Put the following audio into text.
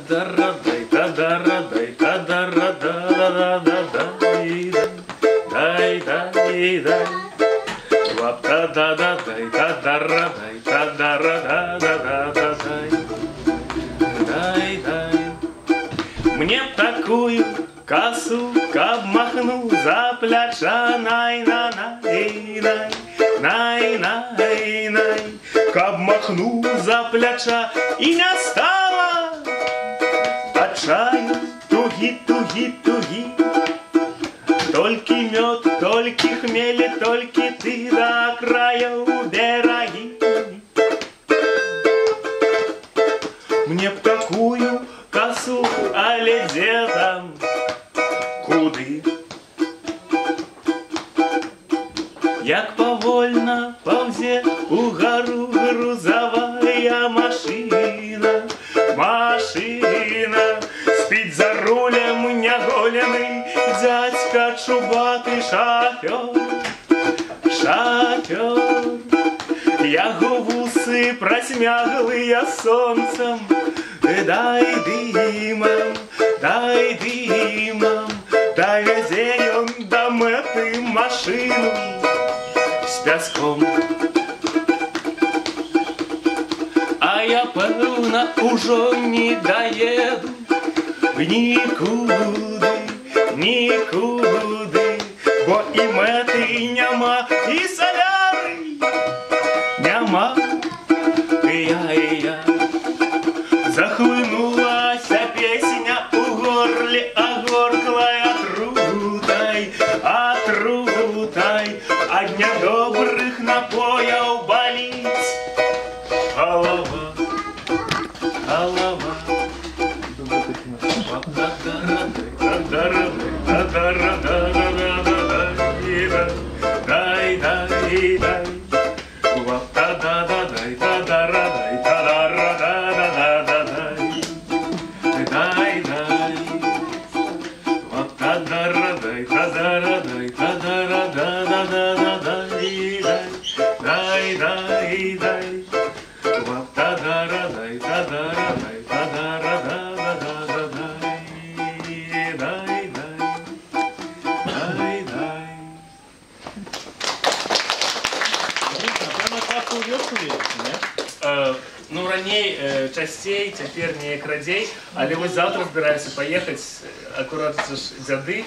Та-да-ра-дай, та-да-ра-дай, та-да-ра-да-да-да-да-дай, дай-дай-дай. Та-да-да-дай, та-да-ра-дай, та-да-ра-да-да-да-дай, дай-дай. Мне б такую косу, каб махну за пляча, най-на-най-най, най-най-най, каб махну за пляча и не стало от чаю туги-туги-туги. Только мед, только хмели, только ты до краю береги. Мне б такую косу, але где там, куды? Як повольно ползе угару грузовая машина, машина. Спит за рулем неголеный дядька чубатый шофер, шофер. Яго вусы просмяглые солнцем, дай дымом, дай дымом. Довезе он до мэты машину с пяском. А я, певно, уже не доеду нікуди, нікуди, бо і мети нема, і соляри нема. Я захлинулася песня у горлі, а горклая отрутай, отрутай. А дня добрых напоев болить голова, голова. Ну, раней часцей, цяпер неяк радзей, але вось завтра збіраюся паехаць, акурат дзяды.